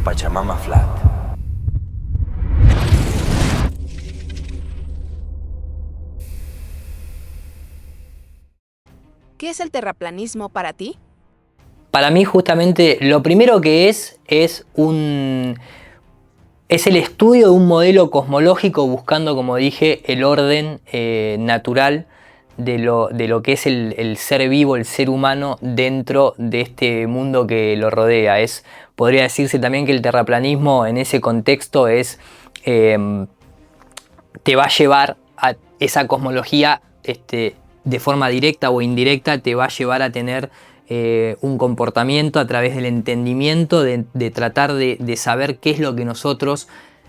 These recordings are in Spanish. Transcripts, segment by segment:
Pachamama Flat. ¿Qué es el terraplanismo para ti? Para mí, justamente, lo primero que es el estudio de un modelo cosmológico buscando, como dije, el orden natural de lo que es el ser vivo, el ser humano dentro de este mundo que lo rodea. Podría decirse también que el terraplanismo en ese contexto te va a llevar a esa cosmología de forma directa o indirecta, te va a llevar a tener un comportamiento a través del entendimiento, de tratar de saber qué es lo que nosotros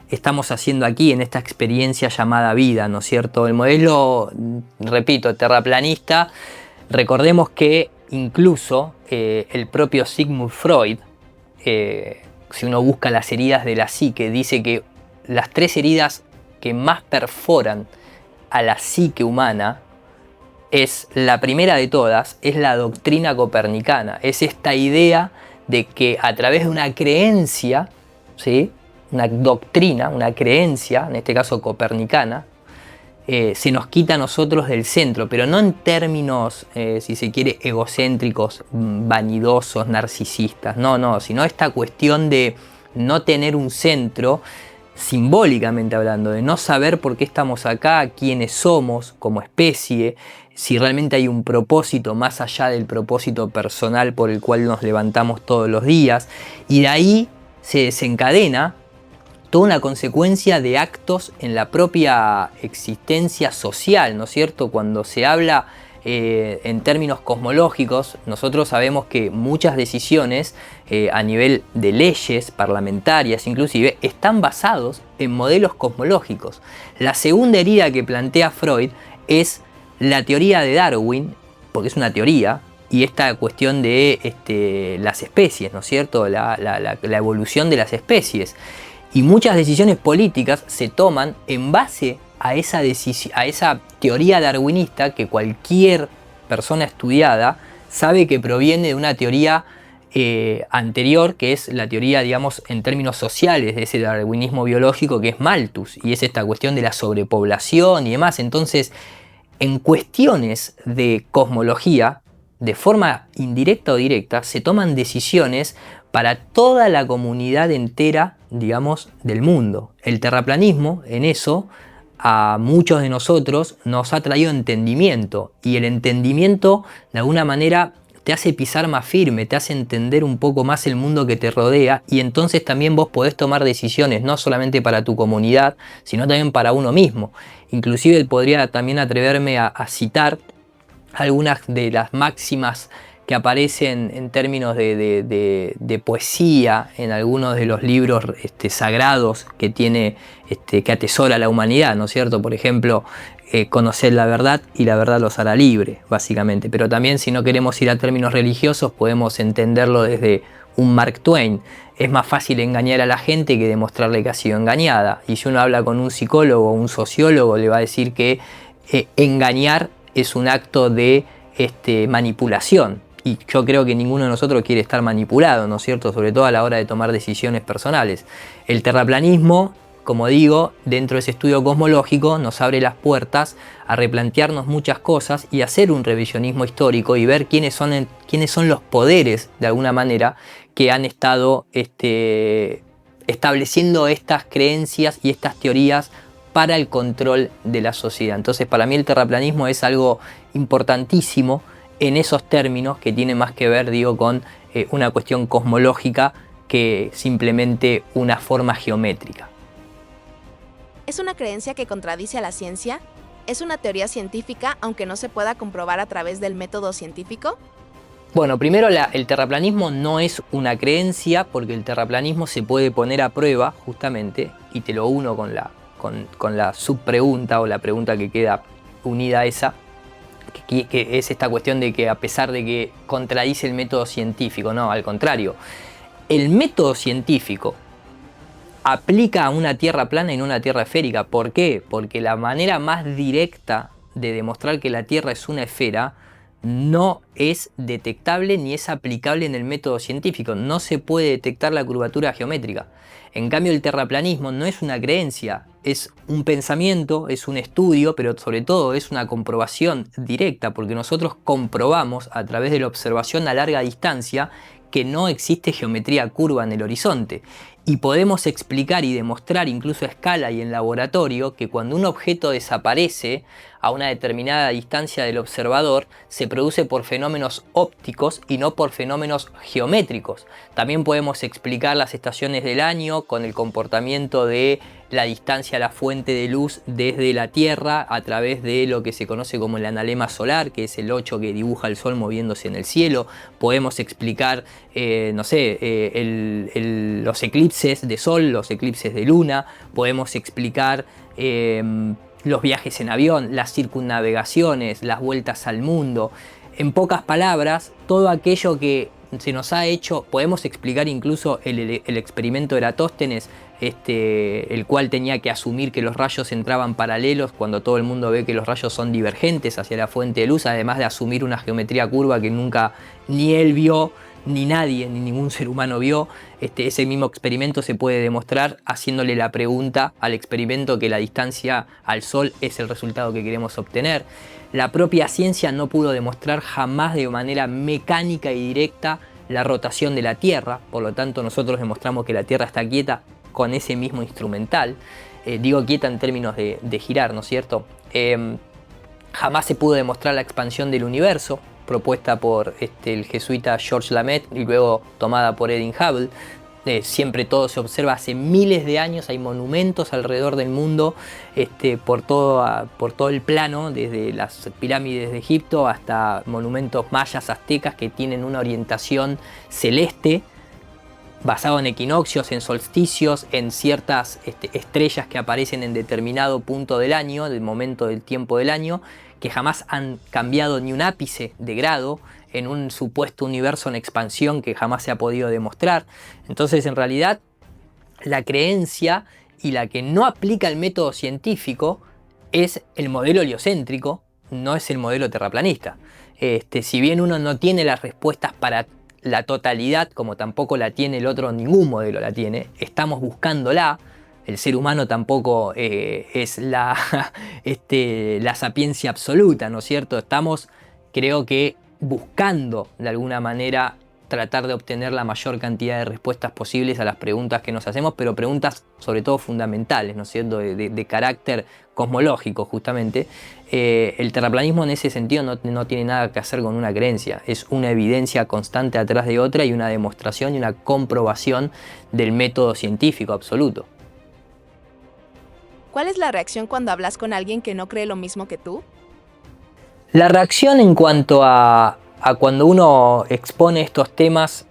estamos haciendo aquí en esta experiencia llamada vida, ¿no es cierto? El modelo, repito, terraplanista, recordemos que incluso el propio Sigmund Freud, si uno busca las heridas de la psique, dice que las 3 heridas que más perforan a la psique humana, es la primera de todas, es la doctrina copernicana. Es esta idea de que a través de una creencia, ¿sí?, una doctrina, una creencia, en este caso copernicana, se nos quita a nosotros del centro, pero no en términos, si se quiere, egocéntricos, vanidosos, narcisistas, no, sino esta cuestión de no tener un centro, simbólicamente hablando, de no saber por qué estamos acá, quiénes somos como especie, si realmente hay un propósito más allá del propósito personal por el cual nos levantamos todos los días, y de ahí se desencadena toda una consecuencia de actos en la propia existencia social, ¿no es cierto? Cuando se habla en términos cosmológicos, nosotros sabemos que muchas decisiones a nivel de leyes parlamentarias inclusive están basados en modelos cosmológicos. La segunda herida que plantea Freud es la teoría de Darwin, porque es una teoría, y esta cuestión de las especies, ¿no es cierto? La evolución de las especies. Y muchas decisiones políticas se toman en base a esa teoría darwinista que cualquier persona estudiada sabe que proviene de una teoría anterior, que es la teoría, digamos, en términos sociales de ese darwinismo biológico, que es Malthus, y es esta cuestión de la sobrepoblación y demás. Entonces, en cuestiones de cosmología, de forma indirecta o directa, se toman decisiones para toda la comunidad entera, digamos, del mundo. El terraplanismo, en eso, a muchos de nosotros nos ha traído entendimiento, y el entendimiento, de alguna manera, te hace pisar más firme, te hace entender un poco más el mundo que te rodea, y entonces también vos podés tomar decisiones no solamente para tu comunidad, sino también para uno mismo. Inclusive podría también atreverme a citar algunas de las máximas que aparecen en términos de poesía en algunos de los libros sagrados que tiene, que atesora la humanidad, ¿no es cierto? Por ejemplo, conoced la verdad y la verdad los hará libre, básicamente. Pero también, si no queremos ir a términos religiosos, podemos entenderlo desde un Mark Twain. Es más fácil engañar a la gente que demostrarle que ha sido engañada. Y si uno habla con un psicólogo o un sociólogo, le va a decir que engañar es un acto de manipulación. Y yo creo que ninguno de nosotros quiere estar manipulado, ¿no es cierto? Sobre todo a la hora de tomar decisiones personales. El terraplanismo, como digo, dentro de ese estudio cosmológico, nos abre las puertas a replantearnos muchas cosas y hacer un revisionismo histórico y ver quiénes son los poderes, de alguna manera, que han estado estableciendo estas creencias y estas teorías para el control de la sociedad. Entonces, para mí el terraplanismo es algo importantísimo en esos términos que tiene más que ver, digo, con una cuestión cosmológica que simplemente una forma geométrica. ¿Es una creencia que contradice a la ciencia? ¿Es una teoría científica aunque no se pueda comprobar a través del método científico? Bueno, primero el terraplanismo no es una creencia, porque el terraplanismo se puede poner a prueba justamente, y te lo uno con la subpregunta o la pregunta que queda unida a esa, que es esta cuestión de que a pesar de que contradice el método científico, no, al contrario, el método científico aplica a una tierra plana y no a una tierra esférica. ¿Por qué? Porque la manera más directa de demostrar que la Tierra es una esfera no es detectable ni es aplicable en el método científico. No se puede detectar la curvatura geométrica. En cambio, el terraplanismo no es una creencia, es un pensamiento, es un estudio, pero sobre todo es una comprobación directa, porque nosotros comprobamos a través de la observación a larga distancia que no existe geometría curva en el horizonte. Y podemos explicar y demostrar incluso a escala y en laboratorio que cuando un objeto desaparece a una determinada distancia del observador se produce por fenómenos ópticos y no por fenómenos geométricos. También podemos explicar las estaciones del año con el comportamiento de la distancia a la fuente de luz desde la Tierra a través de lo que se conoce como el analema solar, que es el 8 que dibuja el Sol moviéndose en el cielo. Podemos explicar, los eclipses de Sol, los eclipses de Luna. Podemos explicar los viajes en avión, las circunnavegaciones, las vueltas al mundo. En pocas palabras, todo aquello que se nos ha hecho, podemos explicar incluso el experimento de Eratóstenes, el cual tenía que asumir que los rayos entraban paralelos cuando todo el mundo ve que los rayos son divergentes hacia la fuente de luz, además de asumir una geometría curva que nunca ni él vio, ni nadie, ni ningún ser humano vio. Ese mismo experimento se puede demostrar haciéndole la pregunta al experimento que la distancia al Sol es el resultado que queremos obtener. La propia ciencia no pudo demostrar jamás de manera mecánica y directa la rotación de la Tierra, por lo tanto nosotros demostramos que la Tierra está quieta con ese mismo instrumental. Digo quieta en términos de girar, ¿no es cierto? Jamás se pudo demostrar la expansión del universo, propuesta por el jesuita Georges Lamaitre y luego tomada por Edwin Hubble. Siempre todo se observa hace miles de años, hay monumentos alrededor del mundo por todo el plano, desde las pirámides de Egipto hasta monumentos mayas, aztecas, que tienen una orientación celeste basado en equinoccios, en solsticios, en ciertas estrellas que aparecen en determinado punto del año, del momento del tiempo del año, que jamás han cambiado ni un ápice de grado en un supuesto universo en expansión que jamás se ha podido demostrar. Entonces, en realidad, la creencia y la que no aplica el método científico es el modelo heliocéntrico, no es el modelo terraplanista. Si bien uno no tiene las respuestas para la totalidad, como tampoco la tiene el otro, ningún modelo la tiene, estamos buscándola. El ser humano tampoco es la sapiencia absoluta, ¿no es cierto? Estamos, creo que, buscando de alguna manera tratar de obtener la mayor cantidad de respuestas posibles a las preguntas que nos hacemos, pero preguntas sobre todo fundamentales, ¿no es cierto?, de carácter cosmológico justamente. El terraplanismo en ese sentido no tiene nada que hacer con una creencia, es una evidencia constante atrás de otra y una demostración y una comprobación del método científico absoluto. ¿Cuál es la reacción cuando hablas con alguien que no cree lo mismo que tú? La reacción en cuanto a cuando uno expone estos temas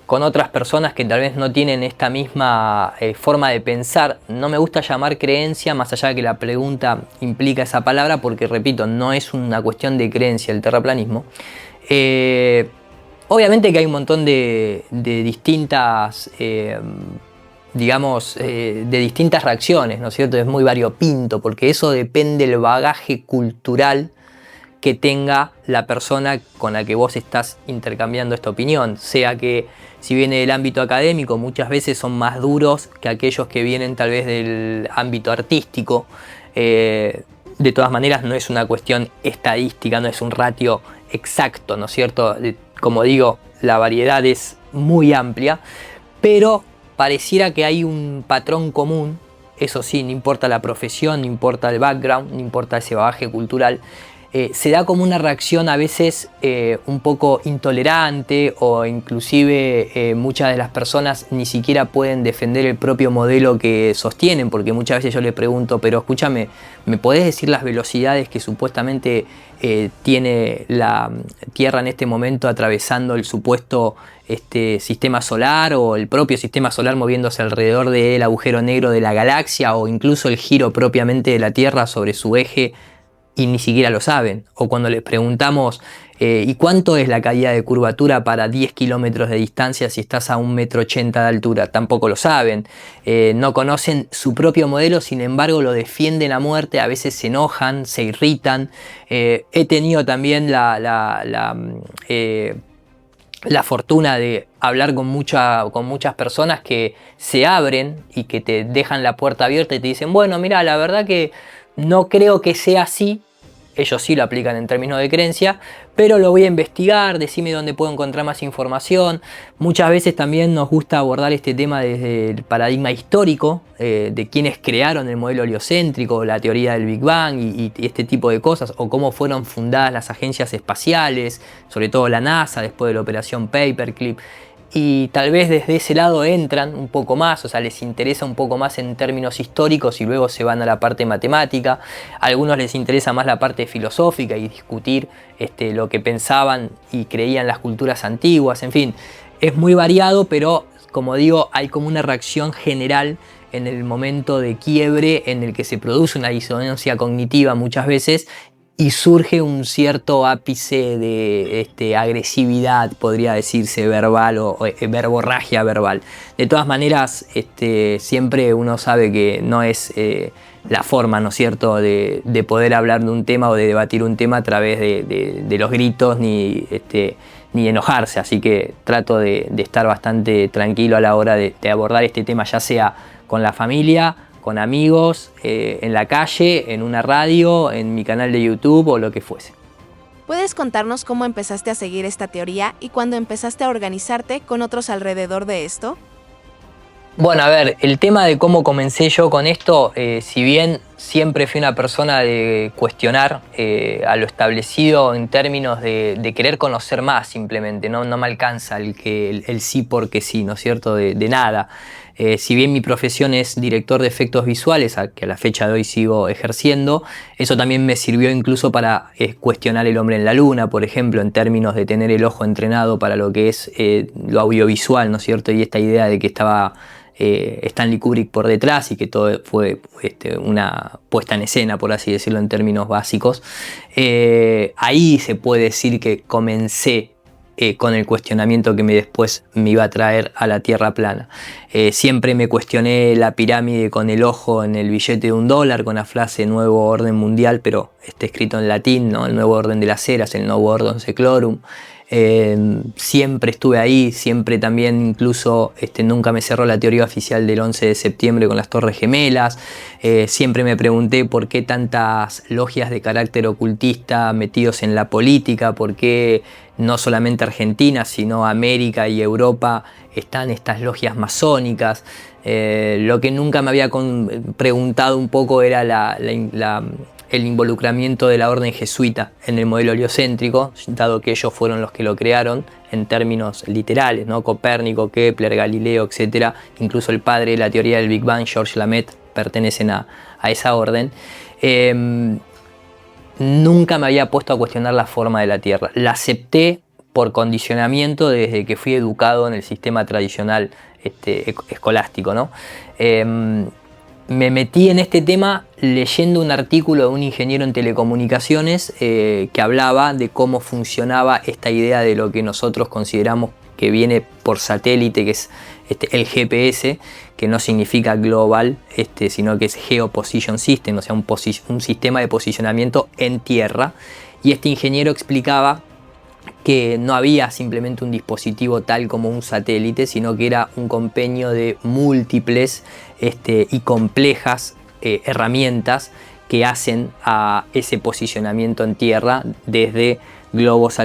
con otras personas que tal vez no tienen esta misma forma de pensar, no me gusta llamar creencia, más allá de que la pregunta implica esa palabra, porque repito, no es una cuestión de creencia el terraplanismo. Obviamente que hay un montón de distintas... de distintas reacciones, ¿no es cierto? Es muy variopinto, porque eso depende del bagaje cultural que tenga la persona con la que vos estás intercambiando esta opinión. Sea que si viene del ámbito académico, muchas veces son más duros que aquellos que vienen tal vez del ámbito artístico. De todas maneras, no es una cuestión estadística, no es un ratio exacto, ¿no es cierto? Como digo, la variedad es muy amplia, pero pareciera que hay un patrón común. Eso sí, no importa la profesión, no importa el background, no importa ese bagaje cultural, se da como una reacción a veces un poco intolerante, o inclusive muchas de las personas ni siquiera pueden defender el propio modelo que sostienen, porque muchas veces yo le pregunto, pero escúchame, ¿me podés decir las velocidades que supuestamente tiene la Tierra en este momento atravesando el supuesto sistema solar, o el propio sistema solar moviéndose alrededor del agujero negro de la galaxia, o incluso el giro propiamente de la Tierra sobre su eje? Y ni siquiera lo saben. O cuando les preguntamos ¿Y cuánto es la caída de curvatura para 10 kilómetros de distancia si estás a 1,80 m de altura? Tampoco lo saben. No conocen su propio modelo, sin embargo lo defienden a muerte, a veces se enojan, se irritan. He tenido también la fortuna de hablar con muchas personas que se abren y que te dejan la puerta abierta y te dicen, bueno, mira, la verdad que no creo que sea así. Ellos sí lo aplican en términos de creencia, pero lo voy a investigar, decime dónde puedo encontrar más información. Muchas veces también nos gusta abordar este tema desde el paradigma histórico, de quienes crearon el modelo heliocéntrico, la teoría del Big Bang y este tipo de cosas, o cómo fueron fundadas las agencias espaciales, sobre todo la NASA después de la operación Paperclip. Y tal vez desde ese lado entran un poco más, o sea, les interesa un poco más en términos históricos y luego se van a la parte matemática. A algunos les interesa más la parte filosófica y discutir lo que pensaban y creían las culturas antiguas. En fin, es muy variado, pero como digo, hay como una reacción general en el momento de quiebre en el que se produce una disonancia cognitiva muchas veces y surge un cierto ápice de agresividad, podría decirse, verbal o verborragia verbal. De todas maneras, siempre uno sabe que no es la forma, ¿no es cierto?, de poder hablar de un tema o de debatir un tema a través de los gritos ni enojarse. Así que trato de estar bastante tranquilo a la hora de abordar este tema, ya sea con la familia, con amigos, en la calle, en una radio, en mi canal de YouTube o lo que fuese. ¿Puedes contarnos cómo empezaste a seguir esta teoría y cuándo empezaste a organizarte con otros alrededor de esto? Bueno, a ver, el tema de cómo comencé yo con esto, si bien siempre fui una persona de cuestionar a lo establecido en términos de querer conocer más simplemente, no me alcanza el sí porque sí, ¿no es cierto?, de nada. Si bien mi profesión es director de efectos visuales, que a la fecha de hoy sigo ejerciendo, eso también me sirvió incluso para cuestionar el hombre en la luna, por ejemplo, en términos de tener el ojo entrenado para lo que es lo audiovisual, ¿no es cierto? Y esta idea de que estaba Stanley Kubrick por detrás y que todo fue una puesta en escena, por así decirlo en términos básicos. Ahí se puede decir que comencé con el cuestionamiento que después me iba a traer a la Tierra plana. Siempre me cuestioné la pirámide con el ojo en el billete de $1, con la frase Nuevo Orden Mundial, pero está escrito en latín, ¿no? El Nuevo Orden de las Eras, el Nuevo Orden Seclorum. Siempre estuve ahí, siempre también incluso nunca me cerró la teoría oficial del 11 de septiembre con las Torres Gemelas. Siempre me pregunté por qué tantas logias de carácter ocultista metidos en la política, por qué no solamente Argentina, sino América y Europa están estas logias masónicas. Lo que nunca me había preguntado un poco era el involucramiento de la orden jesuita en el modelo heliocéntrico, dado que ellos fueron los que lo crearon en términos literales, ¿no? Copérnico, Kepler, Galileo, etc. Incluso el padre de la teoría del Big Bang, Georges Lamette, pertenecen a esa orden. Nunca me había puesto a cuestionar la forma de la Tierra. La acepté por condicionamiento desde que fui educado en el sistema tradicional escolástico, ¿no? Me metí en este tema leyendo un artículo de un ingeniero en telecomunicaciones que hablaba de cómo funcionaba esta idea de lo que nosotros consideramos que viene por satélite, que es el GPS, que no significa global, sino que es Geoposition System, o sea, un sistema de posicionamiento en tierra. Y este ingeniero explicaba que no había simplemente un dispositivo tal como un satélite, sino que era un compendio de múltiples y complejas herramientas que hacen a ese posicionamiento en tierra desde globos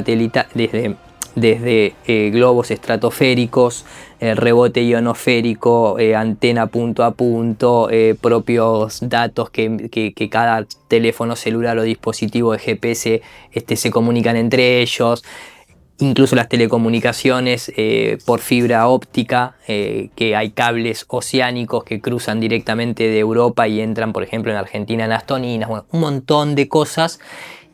desde globos estratosféricos, rebote ionosférico, antena punto a punto, propios datos que cada teléfono celular o dispositivo de GPS se comunican entre ellos. Incluso las telecomunicaciones por fibra óptica, que hay cables oceánicos que cruzan directamente de Europa y entran, por ejemplo, en Argentina en Astoninas, bueno, un montón de cosas.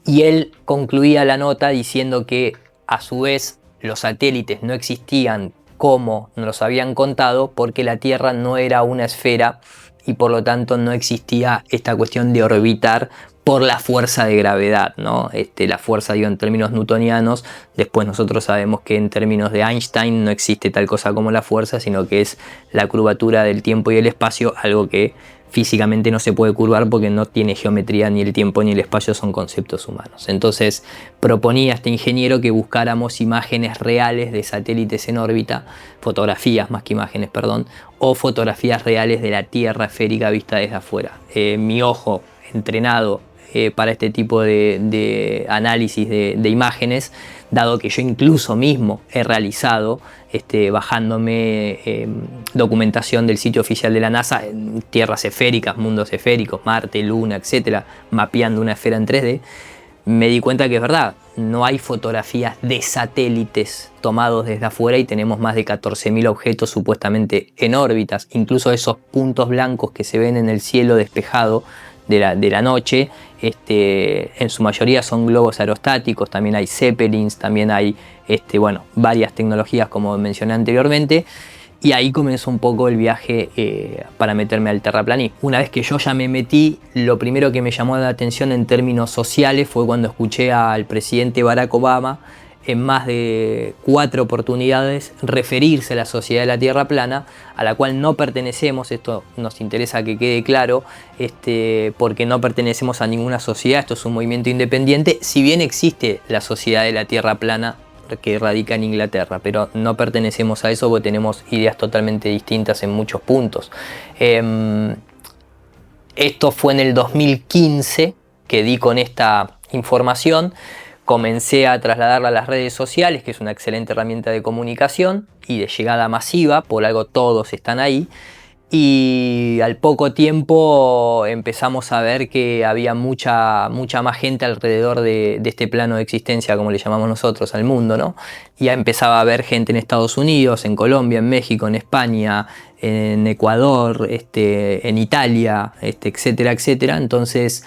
Y él concluía la nota diciendo que a su vez los satélites no existían como nos los habían contado, porque la Tierra no era una esfera y por lo tanto no existía esta cuestión de orbitar por la fuerza de gravedad, ¿no? La fuerza, digo, en términos newtonianos. Después nosotros sabemos que en términos de Einstein no existe tal cosa como la fuerza, sino que es la curvatura del tiempo y el espacio, algo que físicamente no se puede curvar porque no tiene geometría, ni el tiempo ni el espacio son conceptos humanos. Entonces proponía a este ingeniero que buscáramos imágenes reales de satélites en órbita, fotografías más que imágenes, perdón, o fotografías reales de la Tierra esférica vista desde afuera. Mi ojo entrenado para este tipo de análisis de imágenes, dado que yo incluso mismo he realizado bajándome documentación del sitio oficial de la NASA en tierras esféricas, mundos esféricos, Marte, Luna, etcétera, mapeando una esfera en 3D, me di cuenta que es verdad, no hay fotografías de satélites tomados desde afuera y tenemos más de 14.000 objetos supuestamente en órbitas, incluso esos puntos blancos que se ven en el cielo despejado de la noche, en su mayoría son globos aerostáticos, también hay Zeppelins, también hay varias tecnologías como mencioné anteriormente, y ahí comenzó un poco el viaje para meterme al terraplanismo. Una vez que yo ya me metí, lo primero que me llamó la atención en términos sociales fue cuando escuché al presidente Barack Obama en más de 4 oportunidades referirse a la sociedad de la Tierra plana, a la cual no pertenecemos. Esto nos interesa que quede claro, porque no pertenecemos a ninguna sociedad, esto es un movimiento independiente, si bien existe la sociedad de la Tierra plana que radica en Inglaterra, pero no pertenecemos a eso porque tenemos ideas totalmente distintas en muchos puntos. Esto fue en el 2015 que di con esta información. Comencé a trasladarla a las redes sociales, que es una excelente herramienta de comunicación y de llegada masiva, por algo todos están ahí. Y al poco tiempo empezamos a ver que había mucha más gente alrededor de este plano de existencia, como le llamamos nosotros, al mundo, ¿no? Ya empezaba a haber gente en Estados Unidos, en Colombia, en México, en España, en Ecuador, en Italia, etcétera, etcétera. Entonces,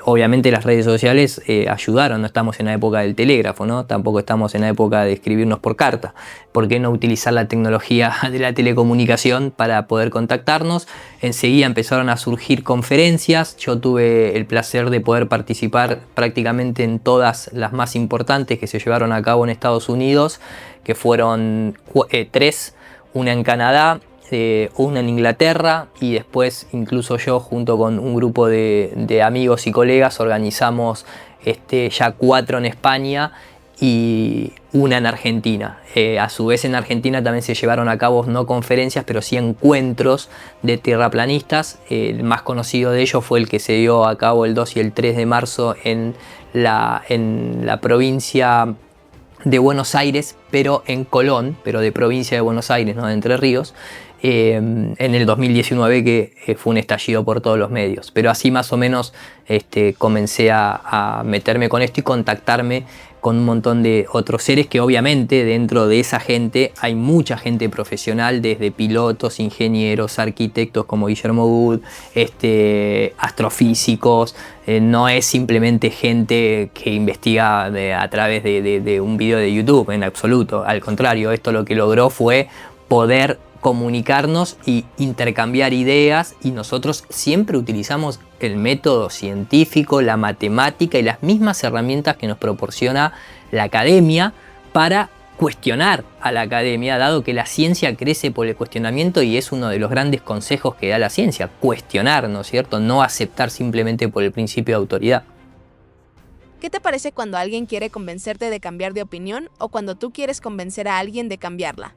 obviamente las redes sociales ayudaron. No estamos en la época del telégrafo, ¿no? Tampoco estamos en la época de escribirnos por carta. ¿Por qué no utilizar la tecnología de la telecomunicación para poder contactarnos? Enseguida empezaron a surgir conferencias. Yo tuve el placer de poder participar prácticamente en todas las más importantes que se llevaron a cabo en Estados Unidos, que fueron 3, una en Canadá, una en Inglaterra, y después incluso yo junto con un grupo de amigos y colegas organizamos ya 4 en España y una en Argentina. A su vez en Argentina también se llevaron a cabo no conferencias, pero sí encuentros de tierraplanistas. El más conocido de ellos fue el que se dio a cabo el 2 y el 3 de marzo en la provincia de Buenos Aires, pero en Colón, pero de provincia de Buenos Aires, no de Entre Ríos, en el 2019, que fue un estallido por todos los medios. Pero así más o menos comencé a meterme con esto y contactarme con un montón de otros seres, que obviamente dentro de esa gente hay mucha gente profesional, desde pilotos, ingenieros, arquitectos como Guillermo Wood, astrofísicos. No es simplemente gente que investiga a través de un video de YouTube, en absoluto. Al contrario, esto lo que logró fue poder comunicarnos y intercambiar ideas, y nosotros siempre utilizamos el método científico, la matemática y las mismas herramientas que nos proporciona la academia para cuestionar a la academia, dado que la ciencia crece por el cuestionamiento y es uno de los grandes consejos que da la ciencia, cuestionar, ¿no es cierto? No aceptar simplemente por el principio de autoridad. ¿Qué te parece cuando alguien quiere convencerte de cambiar de opinión o cuando tú quieres convencer a alguien de cambiarla?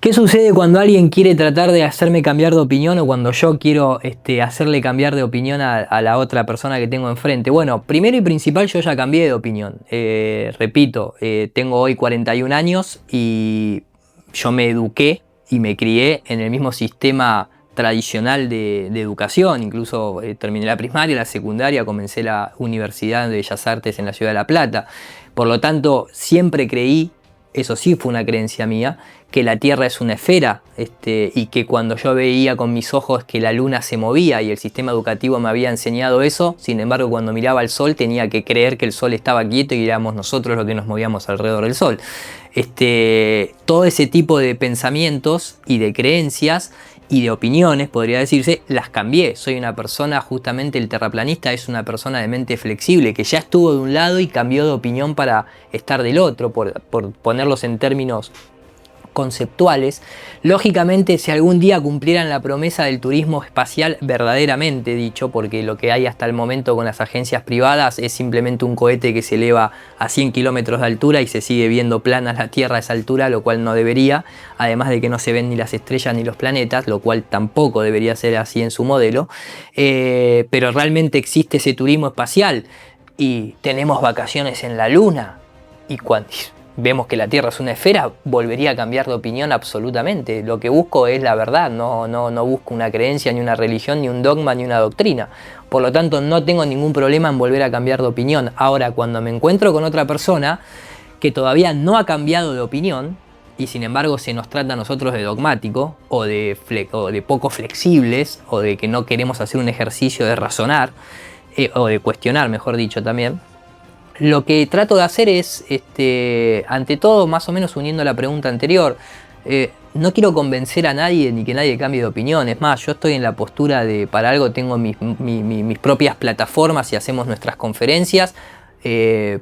¿Qué sucede cuando alguien quiere tratar de hacerme cambiar de opinión o cuando yo quiero hacerle cambiar de opinión a la otra persona que tengo enfrente? Bueno, primero y principal, yo ya cambié de opinión. Repito, tengo hoy 41 años y yo me eduqué y me crié en el mismo sistema tradicional de educación. Incluso terminé la primaria, la secundaria, comencé la Universidad de Bellas Artes en la Ciudad de La Plata. Por lo tanto, siempre creí, eso sí fue una creencia mía, que la Tierra es una esfera, y que cuando yo veía con mis ojos que la Luna se movía, y el sistema educativo me había enseñado eso. Sin embargo, cuando miraba al Sol tenía que creer que el Sol estaba quieto y éramos nosotros los que nos movíamos alrededor del Sol. Todo ese tipo de pensamientos y de creencias y de opiniones, podría decirse, las cambié. Soy una persona, justamente el terraplanista es una persona de mente flexible, que ya estuvo de un lado y cambió de opinión para estar del otro, por ponerlos en términos conceptuales. Lógicamente, si algún día cumplieran la promesa del turismo espacial verdaderamente dicho, porque lo que hay hasta el momento con las agencias privadas es simplemente un cohete que se eleva a 100 kilómetros de altura y se sigue viendo plana la Tierra a esa altura, lo cual no debería, además de que no se ven ni las estrellas ni los planetas, lo cual tampoco debería ser así en su modelo, pero realmente existe ese turismo espacial y tenemos vacaciones en la Luna y cuando vemos que la Tierra es una esfera, volvería a cambiar de opinión absolutamente. Lo que busco es la verdad, no busco una creencia, ni una religión, ni un dogma, ni una doctrina. Por lo tanto, no tengo ningún problema en volver a cambiar de opinión. Ahora, cuando me encuentro con otra persona que todavía no ha cambiado de opinión, y sin embargo se nos trata a nosotros de dogmático, o de poco flexibles, o de que no queremos hacer un ejercicio de razonar, o de cuestionar, mejor dicho también, lo que trato de hacer es, ante todo, más o menos uniendo la pregunta anterior, no quiero convencer a nadie ni que nadie cambie de opinión. Es más, yo estoy en la postura de, para algo tengo mis propias plataformas y hacemos nuestras conferencias,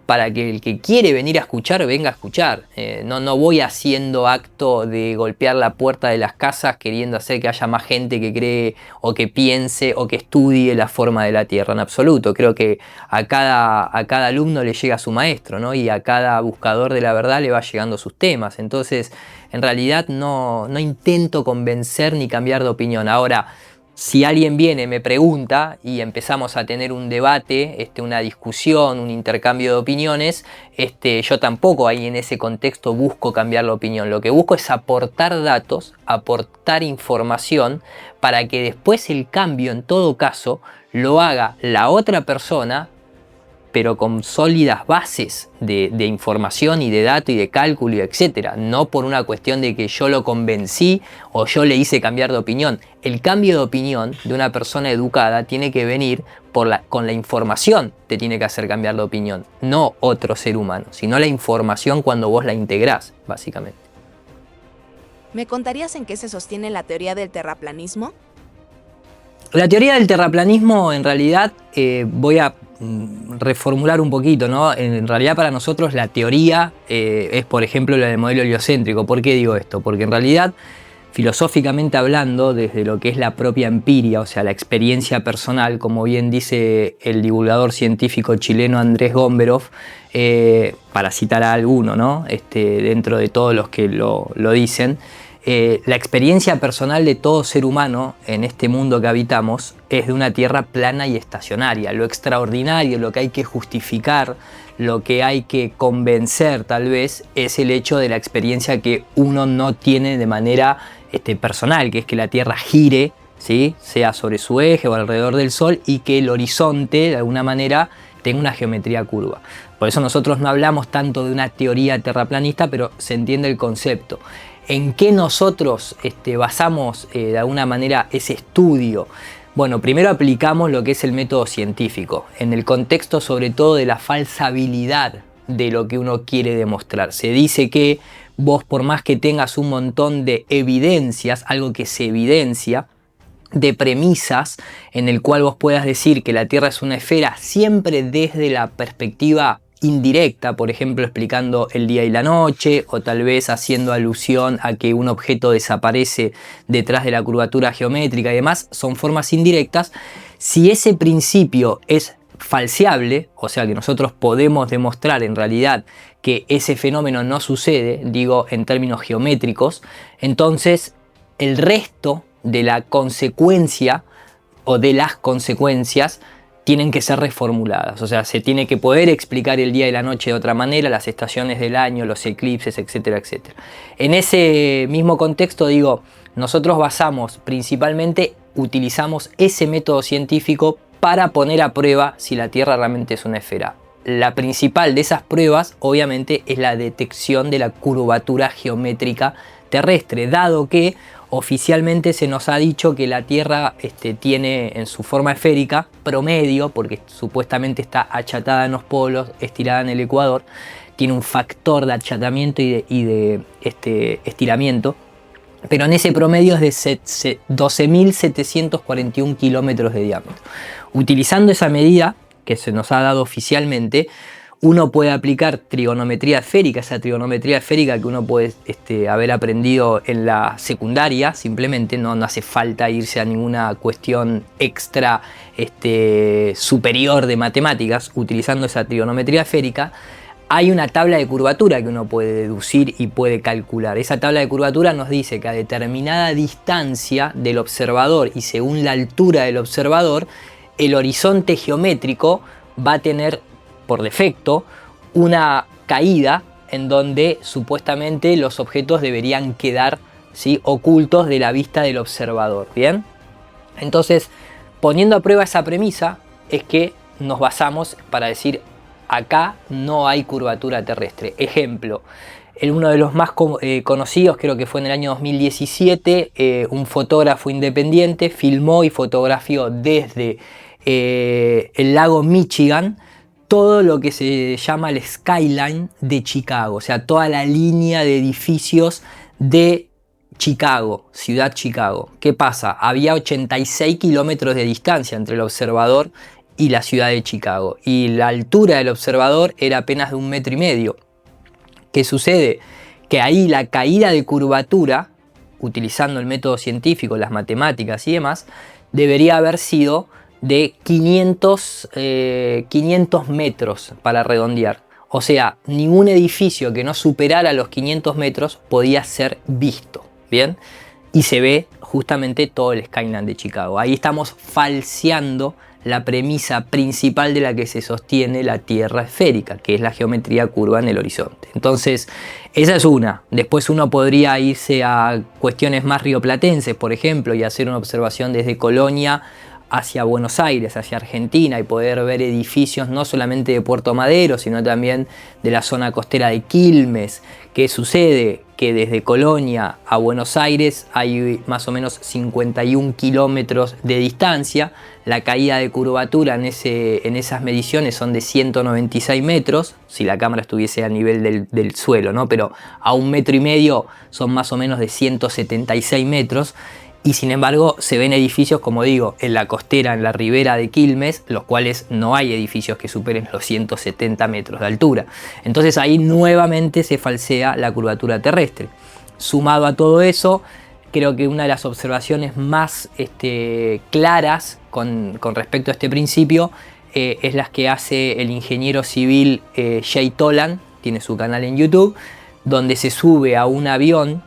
para que el que quiere venir a escuchar, venga a escuchar. No voy haciendo acto de golpear la puerta de las casas queriendo hacer que haya más gente que cree o que piense o que estudie la forma de la Tierra, en absoluto. Creo que a cada alumno le llega su maestro, ¿no? Y a cada buscador de la verdad le va llegando sus temas. Entonces, en realidad no intento convencer ni cambiar de opinión. Ahora, si alguien viene, me pregunta y empezamos a tener un debate, una discusión, un intercambio de opiniones, yo tampoco ahí en ese contexto busco cambiar la opinión. Lo que busco es aportar datos, aportar información para que después el cambio, en todo caso, lo haga la otra persona, pero con sólidas bases de información y de datos y de cálculo y etcétera. No por una cuestión de que yo lo convencí o yo le hice cambiar de opinión. El cambio de opinión de una persona educada tiene que venir con la información, te tiene que hacer cambiar de opinión. No otro ser humano, sino la información cuando vos la integrás, básicamente. ¿Me contarías en qué se sostiene la teoría del terraplanismo? La teoría del terraplanismo, en realidad, voy a reformular un poquito, ¿no? En realidad, para nosotros la teoría es, por ejemplo, la del modelo heliocéntrico. ¿Por qué digo esto? Porque en realidad, filosóficamente hablando, desde lo que es la propia empiria, o sea, la experiencia personal, como bien dice el divulgador científico chileno Andrés Gomberov, para citar a alguno, ¿no? Dentro de todos los que lo dicen, la experiencia personal de todo ser humano en este mundo que habitamos es de una tierra plana y estacionaria. Lo extraordinario, lo que hay que justificar, lo que hay que convencer tal vez, es el hecho de la experiencia que uno no tiene de manera personal, que es que la tierra gire, ¿sí? Sea sobre su eje o alrededor del sol, y que el horizonte de alguna manera tenga una geometría curva. Por eso nosotros no hablamos tanto de una teoría terraplanista, pero se entiende el concepto. ¿En qué nosotros basamos de alguna manera ese estudio? Bueno, primero aplicamos lo que es el método científico, en el contexto sobre todo de la falsabilidad de lo que uno quiere demostrar. Se dice que vos, por más que tengas un montón de evidencias, algo que se evidencia, de premisas en el cual vos puedas decir que la Tierra es una esfera siempre desde la perspectiva indirecta, por ejemplo explicando el día y la noche, o tal vez haciendo alusión a que un objeto desaparece detrás de la curvatura geométrica y demás, son formas indirectas. Si ese principio es falseable, o sea que nosotros podemos demostrar en realidad que ese fenómeno no sucede, digo en términos geométricos, entonces el resto de la consecuencia o de las consecuencias tienen que ser reformuladas, o sea, se tiene que poder explicar el día y la noche de otra manera, las estaciones del año, los eclipses, etcétera, etcétera. En ese mismo contexto, digo, nosotros basamos principalmente, utilizamos ese método científico para poner a prueba si la Tierra realmente es una esfera. La principal de esas pruebas, obviamente, es la detección de la curvatura geométrica terrestre, dado que oficialmente se nos ha dicho que la Tierra tiene en su forma esférica promedio, porque supuestamente está achatada en los polos, estirada en el ecuador, tiene un factor de achatamiento y de estiramiento pero en ese promedio es de 12.741 kilómetros de diámetro. Utilizando esa medida que se nos ha dado oficialmente, uno puede aplicar trigonometría esférica, esa trigonometría esférica que uno puede haber aprendido en la secundaria, simplemente no hace falta irse a ninguna cuestión extra superior de matemáticas. Utilizando esa trigonometría esférica, hay una tabla de curvatura que uno puede deducir y puede calcular. Esa tabla de curvatura nos dice que a determinada distancia del observador y según la altura del observador, el horizonte geométrico va a tener por defecto una caída en donde supuestamente los objetos deberían quedar, ¿sí?, ocultos de la vista del observador. ¿Bien? Entonces, poniendo a prueba esa premisa, es que nos basamos para decir: acá no hay curvatura terrestre. Ejemplo, uno de los más conocidos, creo que fue en el año 2017, un fotógrafo independiente filmó y fotografió desde el lago Michigan todo lo que se llama el skyline de Chicago, o sea, toda la línea de edificios de Chicago, ciudad Chicago. ¿Qué pasa? Había 86 kilómetros de distancia entre el observador y la ciudad de Chicago, y la altura del observador era apenas de 1,5 metros. ¿Qué sucede? Que ahí la caída de curvatura, utilizando el método científico, las matemáticas y demás, debería haber sido de 500 metros para redondear. O sea, ningún edificio que no superara los 500 metros podía ser visto. ¿Bien? Y se ve justamente todo el skyline de Chicago. Ahí estamos falseando la premisa principal de la que se sostiene la Tierra esférica, que es la geometría curva en el horizonte. Entonces, esa es una. Después uno podría irse a cuestiones más rioplatenses, por ejemplo, y hacer una observación desde Colonia hacia Buenos Aires, hacia Argentina, y poder ver edificios no solamente de Puerto Madero, sino también de la zona costera de Quilmes. ¿Qué sucede? Que desde Colonia a Buenos Aires hay más o menos 51 kilómetros de distancia. La caída de curvatura en esas mediciones son de 196 metros, si la cámara estuviese a nivel del suelo, ¿no? Pero a 1,5 metros son más o menos de 176 metros. Y sin embargo se ven edificios, como digo, en la costera, en la ribera de Quilmes, los cuales no hay edificios que superen los 170 metros de altura. Entonces ahí nuevamente se falsea la curvatura terrestre. Sumado a todo eso, creo que una de las observaciones más claras con respecto a este principio es las que hace el ingeniero civil Jay Tolan, tiene su canal en YouTube, donde se sube a un avión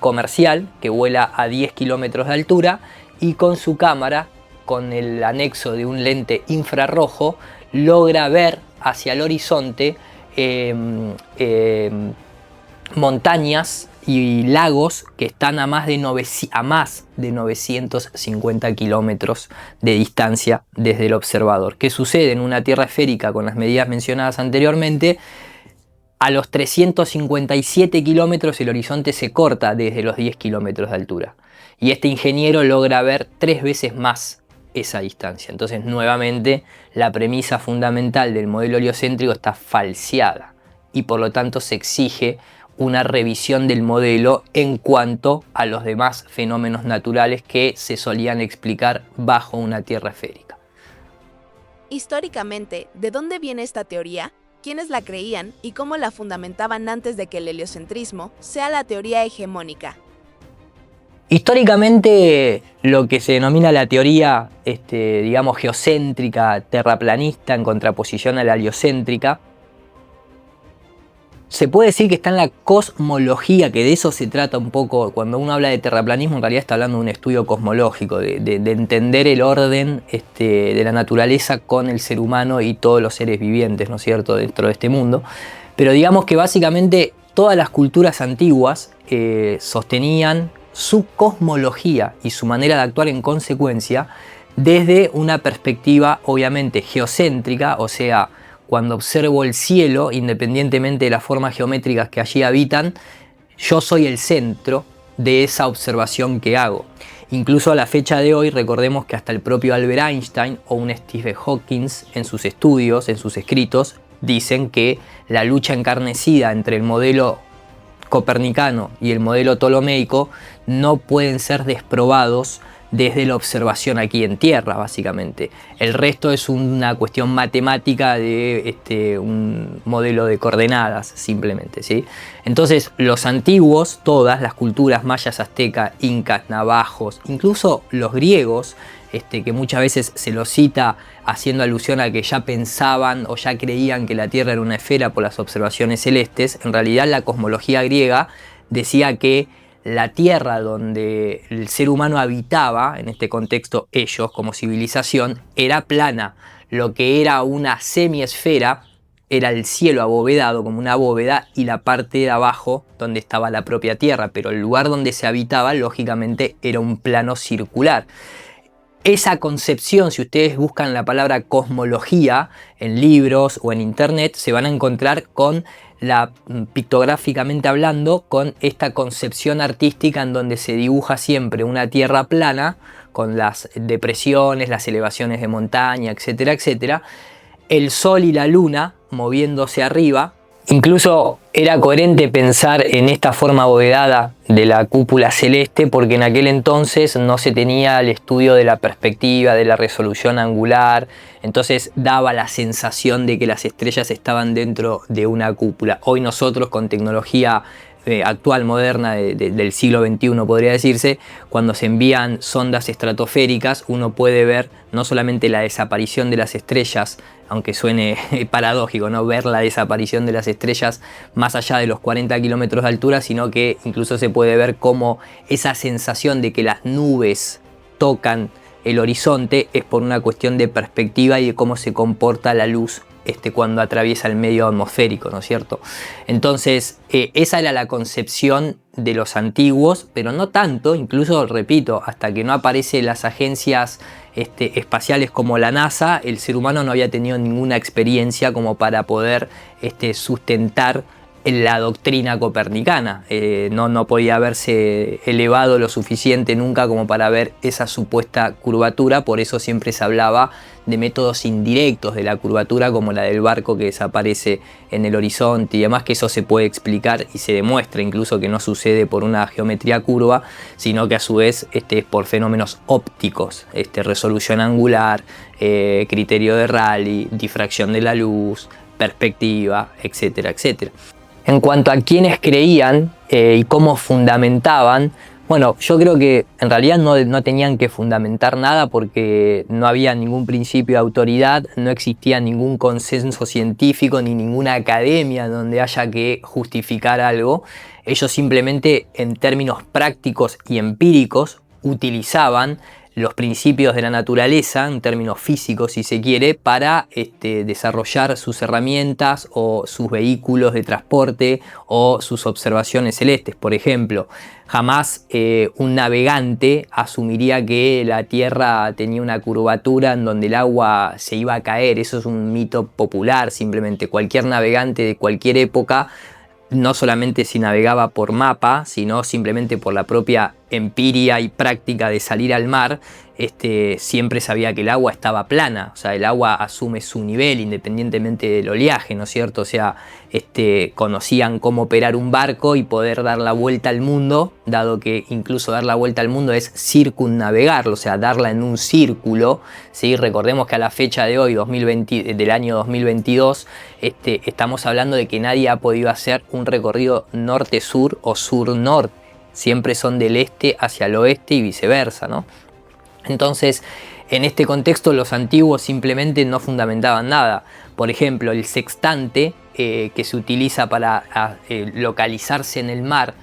comercial que vuela a 10 kilómetros de altura y con su cámara, con el anexo de un lente infrarrojo, logra ver hacia el horizonte montañas y lagos que están a más de 950 kilómetros de distancia desde el observador. ¿Qué sucede en una Tierra esférica con las medidas mencionadas anteriormente? A los 357 kilómetros el horizonte se corta desde los 10 kilómetros de altura. Y este ingeniero logra ver 3 veces más esa distancia. Entonces, nuevamente, la premisa fundamental del modelo heliocéntrico está falseada. Y por lo tanto se exige una revisión del modelo en cuanto a los demás fenómenos naturales que se solían explicar bajo una Tierra esférica. Históricamente, ¿de dónde viene esta teoría? ¿Quiénes la creían y cómo la fundamentaban antes de que el heliocentrismo sea la teoría hegemónica? Históricamente, lo que se denomina la teoría, digamos, geocéntrica, terraplanista, en contraposición a la heliocéntrica, se puede decir que está en la cosmología, que de eso se trata un poco. Cuando uno habla de terraplanismo, en realidad está hablando de un estudio cosmológico, de entender el orden de la naturaleza con el ser humano y todos los seres vivientes, ¿no es cierto?, dentro de este mundo. Pero digamos que básicamente todas las culturas antiguas sostenían su cosmología y su manera de actuar en consecuencia desde una perspectiva obviamente geocéntrica, o sea, cuando observo el cielo, independientemente de las formas geométricas que allí habitan, yo soy el centro de esa observación que hago. Incluso a la fecha de hoy, recordemos que hasta el propio Albert Einstein o un Stephen Hawking en sus estudios, en sus escritos, dicen que la lucha encarnecida entre el modelo copernicano y el modelo ptolomeico no pueden ser desprobados desde la observación aquí en tierra, básicamente. El resto es una cuestión matemática de un modelo de coordenadas, simplemente, ¿sí? Entonces, los antiguos, todas las culturas mayas, aztecas, incas, navajos, incluso los griegos, que muchas veces se los cita haciendo alusión a que ya pensaban o ya creían que la Tierra era una esfera por las observaciones celestes. En realidad, la cosmología griega decía que la tierra donde el ser humano habitaba, en este contexto ellos como civilización, era plana. Lo que era una semiesfera era el cielo abovedado como una bóveda y la parte de abajo donde estaba la propia tierra, pero el lugar donde se habitaba lógicamente era un plano circular. Esa concepción, si ustedes buscan la palabra cosmología en libros o en internet, se van a encontrar con pictográficamente hablando, con esta concepción artística en donde se dibuja siempre una tierra plana, con las depresiones, las elevaciones de montaña, etcétera, etcétera, el sol y la luna moviéndose arriba. Incluso era coherente pensar en esta forma abovedada de la cúpula celeste porque en aquel entonces no se tenía el estudio de la perspectiva, de la resolución angular, entonces daba la sensación de que las estrellas estaban dentro de una cúpula. Hoy nosotros con tecnología actual, moderna, del siglo XXI podría decirse, cuando se envían sondas estratosféricas uno puede ver no solamente la desaparición de las estrellas, aunque suene paradójico, ¿no? Ver la desaparición de las estrellas más allá de los 40 kilómetros de altura, sino que incluso se puede ver cómo esa sensación de que las nubes tocan el horizonte es por una cuestión de perspectiva y de cómo se comporta la luz cuando atraviesa el medio atmosférico, ¿no es cierto? Entonces, esa era la concepción de los antiguos, pero no tanto, incluso, repito, hasta que no aparecen las agencias espaciales como la NASA, el ser humano no había tenido ninguna experiencia como para poder sustentar la doctrina copernicana. No podía haberse elevado lo suficiente nunca como para ver esa supuesta curvatura, por eso siempre se hablaba de métodos indirectos de la curvatura como la del barco que desaparece en el horizonte y demás, que eso se puede explicar y se demuestra incluso que no sucede por una geometría curva, sino que a su vez es por fenómenos ópticos, resolución angular, criterio de Rayleigh, difracción de la luz, perspectiva, etcétera, etcétera. En cuanto a quienes creían y cómo fundamentaban, bueno, yo creo que en realidad no tenían que fundamentar nada porque no había ningún principio de autoridad, no existía ningún consenso científico ni ninguna academia donde haya que justificar algo. Ellos simplemente en términos prácticos y empíricos utilizaban los principios de la naturaleza, en términos físicos si se quiere, para desarrollar sus herramientas o sus vehículos de transporte o sus observaciones celestes. Por ejemplo, jamás un navegante asumiría que la Tierra tenía una curvatura en donde el agua se iba a caer. Eso es un mito popular, simplemente. Cualquier navegante de cualquier época, no solamente si navegaba por mapa, sino simplemente por la propia empiria y práctica de salir al mar, siempre sabía que el agua estaba plana, o sea, el agua asume su nivel independientemente del oleaje, ¿no es cierto? O sea, conocían cómo operar un barco y poder dar la vuelta al mundo, dado que incluso dar la vuelta al mundo es circunnavegarlo, o sea, darla en un círculo, ¿sí? Recordemos que a la fecha de hoy, del año 2022, estamos hablando de que nadie ha podido hacer un recorrido norte-sur o sur-norte, siempre son del este hacia el oeste y viceversa, ¿no? Entonces, en este contexto los antiguos simplemente no fundamentaban nada. Por ejemplo, el sextante que se utiliza para localizarse en el mar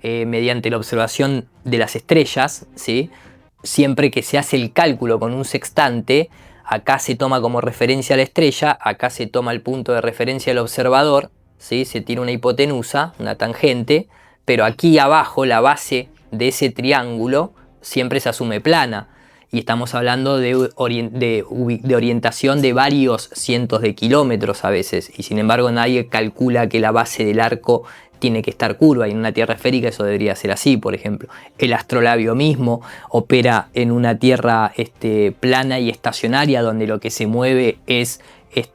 mediante la observación de las estrellas, ¿sí? Siempre que se hace el cálculo con un sextante, acá se toma como referencia la estrella, acá se toma el punto de referencia del observador, ¿sí? Se tira una hipotenusa, una tangente, pero aquí abajo la base de ese triángulo siempre se asume plana. Y estamos hablando de orientación de varios cientos de kilómetros a veces. Y sin embargo nadie calcula que la base del arco tiene que estar curva. Y en una tierra esférica eso debería ser así, por ejemplo. El astrolabio mismo opera en una tierra plana y estacionaria, donde lo que se mueve es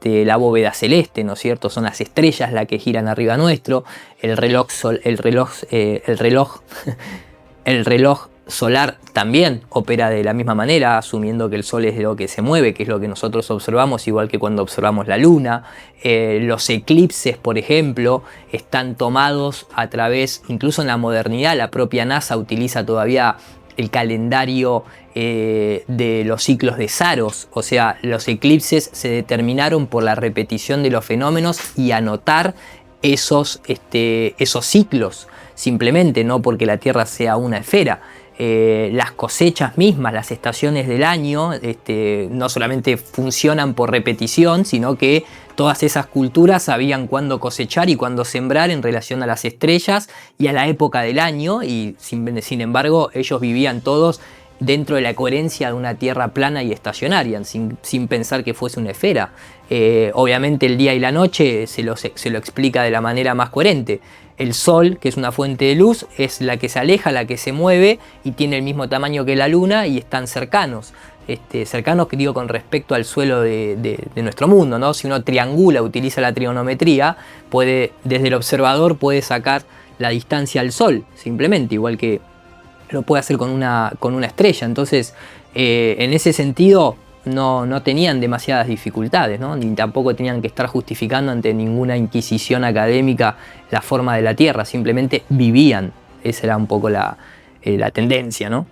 la bóveda celeste, ¿no es cierto? Son las estrellas las que giran arriba nuestro, el reloj el reloj solar también opera de la misma manera, asumiendo que el Sol es lo que se mueve, que es lo que nosotros observamos, igual que cuando observamos la Luna. Los eclipses, por ejemplo, están tomados a través, incluso en la modernidad, la propia NASA utiliza todavía el calendario de los ciclos de Saros, o sea, los eclipses se determinaron por la repetición de los fenómenos y anotar esos ciclos, simplemente, no porque la Tierra sea una esfera. Las cosechas mismas, las estaciones del año, no solamente funcionan por repetición, sino que todas esas culturas sabían cuándo cosechar y cuándo sembrar en relación a las estrellas y a la época del año, y sin embargo ellos vivían todos dentro de la coherencia de una Tierra plana y estacionaria, sin pensar que fuese una esfera. Obviamente el día y la noche se lo explica de la manera más coherente. El Sol, que es una fuente de luz, es la que se aleja, la que se mueve y tiene el mismo tamaño que la Luna y están cercanos. Cercanos, que digo, con respecto al suelo de nuestro mundo, ¿no? Si uno triangula, utiliza la trigonometría, desde el observador puede sacar la distancia al Sol, simplemente, igual que lo puede hacer con una estrella. Entonces, en ese sentido, no tenían demasiadas dificultades, ¿no? Ni tampoco tenían que estar justificando ante ninguna inquisición académica la forma de la Tierra, simplemente vivían. Esa era un poco la tendencia, ¿no?